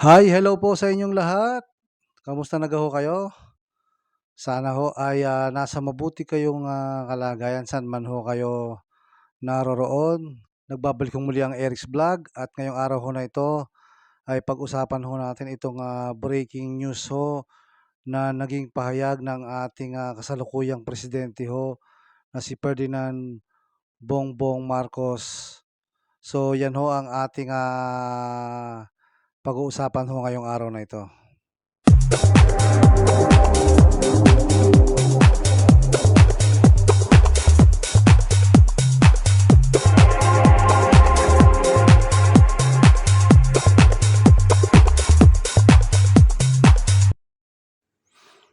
Hi, hello po sa inyong lahat. Kamusta na ho kayo? Sana ho ay, nasa mabuti kayong, kalagayan saan man ho kayo naroroon. Nagbabalik ho muli ang Eric's Vlog at ngayong araw ho na ito ay pag-usapan ho natin itong, breaking news ho na naging pahayag ng ating, kasalukuyang presidente ho na si Ferdinand Bongbong Marcos. So, yan ho ang ating, pag-uusapan ho ngayong araw na ito.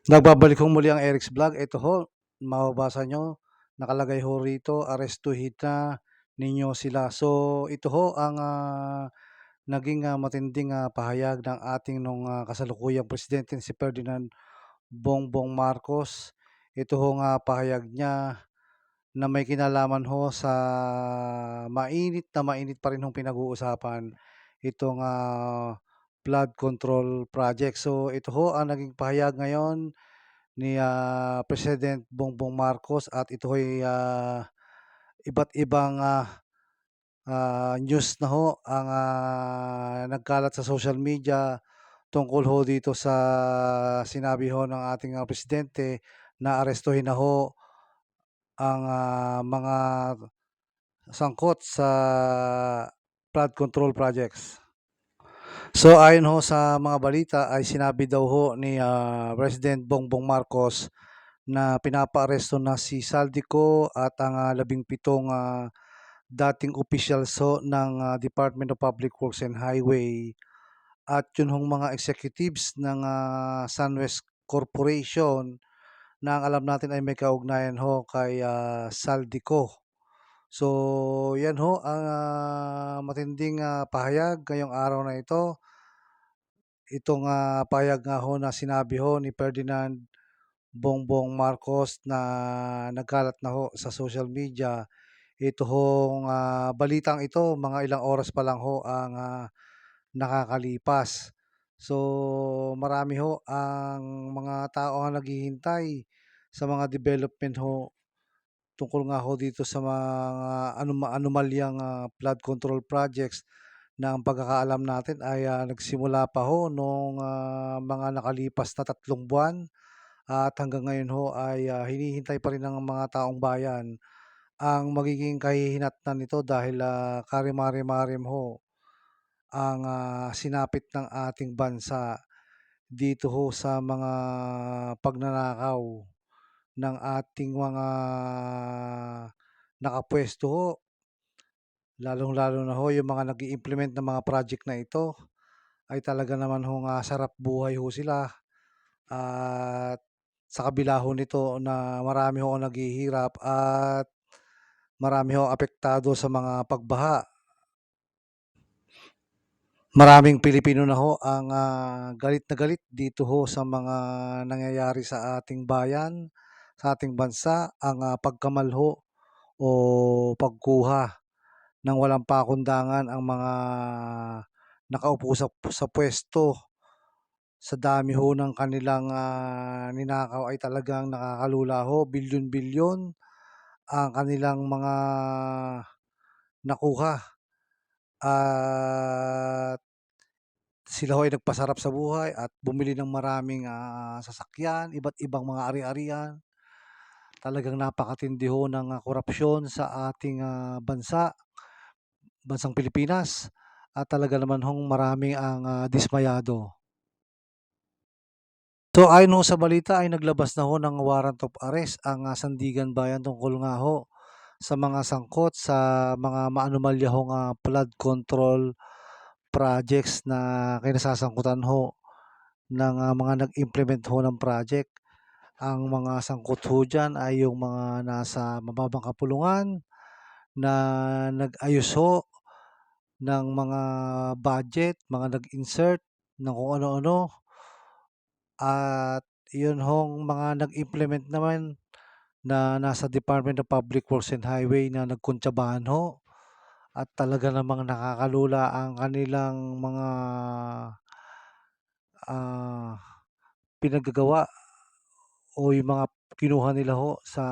Nagbabalik ho muli ang Eric's Vlog. Ito ho, mababasa nyo, nakalagay ho rito, arestuhin na ninyo sila. So, ito ho ang naging matinding pahayag ng ating nung kasalukuyang presidente si Ferdinand Bongbong Marcos. Ito ho nga pahayag niya na may kinalaman ho sa mainit pa rin hong pinag-uusapan itong flood control project. So, ito ho ang naging pahayag ngayon ni President Bongbong Marcos at ito ay iba't ibang news na ho ang nagkalat sa social media tungkol ho dito sa sinabi ho ng ating presidente na arestuhin na ho ang mga sangkot sa flood control projects. So ayon ho sa mga balita ay sinabi daw ho ni President Bongbong Marcos na pinapaaresto na si Saldico at ang 17 dating officials ho ng Department of Public Works and Highway at yun hong mga executives ng SunWest Corporation na ang alam natin ay may kaugnayan ho kay Saldico. So yan ho ang matinding pahayag ngayong araw na ito. Itong pahayag nga ho na sinabi ho ni Ferdinand Bongbong Marcos na nagkalat na ho sa social media. Ito hong balitang ito, mga ilang oras pa lang ho ang nakakalipas. So, marami ho ang mga tao ang naghihintay sa mga development ho tungkol nga ho dito sa mga anomalyang flood control projects na ang pagkakaalam natin ay nagsimula pa ho nung mga nakalipas na 3 buwan at hanggang ngayon ho ay hinihintay pa rin ng mga taong bayan ang magiging kahihinatnan nito dahil karimari-marim ho ang sinapit ng ating bansa dito ho sa mga pagnanakaw ng ating mga nakapwesto ho. Lalong-lalo na ho yung mga nag-i-implement ng mga project na ito ay talaga naman hong sarap buhay ho sila at sa kabila ho nito na marami ho ang naghihirap at marami ho apektado sa mga pagbaha. Maraming Pilipino na ho ang galit na galit dito ho sa mga nangyayari sa ating bayan, sa ating bansa, ang pagkamal ho o pagkuha ng walang pakundangan ang mga nakaupo sa puwesto. Sa dami ho ng kanilang ninakaw ay talagang nakakalula ho, bilyon-bilyon ang kanilang mga nakuha at sila ho ay nagpasarap sa buhay at bumili ng maraming sasakyan, iba't ibang mga ari-arian. Talagang napakatindi ho ng korapsyon sa ating bansang Pilipinas at talaga naman hong marami ang dismayado. So ayon ho sa balita ay naglabas na ho ng warrant of arrest ang Sandigan Bayan tungkol nga ho sa mga sangkot sa mga maanomalya hong flood control projects na kinasasangkutan ho ng mga nag-implement ho ng project. Ang mga sangkot ho diyan ay yung mga nasa mababang kapulungan na nag-ayos ho ng mga budget, mga nag-insert ng kung ano-ano at yun hong mga nag-implement naman na nasa Department of Public Works and Highway na nagkuntsabahan ho at talaga namang nakakalula ang kanilang mga pinaggagawa o yung mga kinuha nila ho sa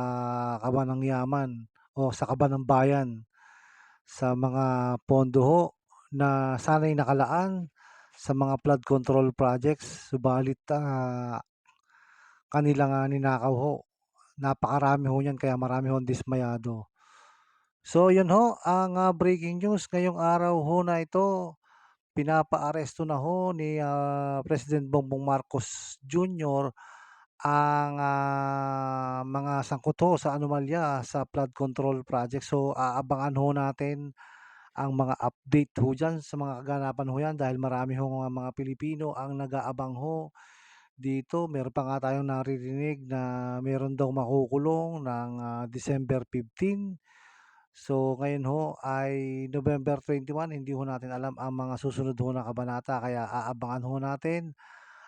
kaban ng yaman o sa kaban ng bayan sa mga pondo ho na sana'y nakalaan sa mga flood control projects subalit, kanilang, ninakaw ho. Napakarami ho niyan kaya marami hong dismayado. So yun ho ang, breaking news ngayong araw ho na ito. Pinapaaresto na ho ni, President Bongbong Marcos Jr. ang, mga sangkot ho sa anomalya sa flood control project. So, aabangan ho natin ang mga update ho diyan sa mga kaganapan ho 'yan dahil marami hong, mga Pilipino ang nag-aabang ho dito. Meron pa nga tayong naririnig na meron daw makukulong ng, December 15. So, ngayon ho ay November 21, hindi ho natin alam ang mga susunod ho na kabanata kaya aabangan ho natin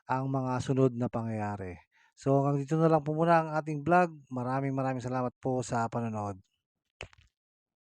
ang mga sunod na pangyayari. So, hanggang dito na lang po muna ang ating vlog. Maraming maraming salamat po sa panonood.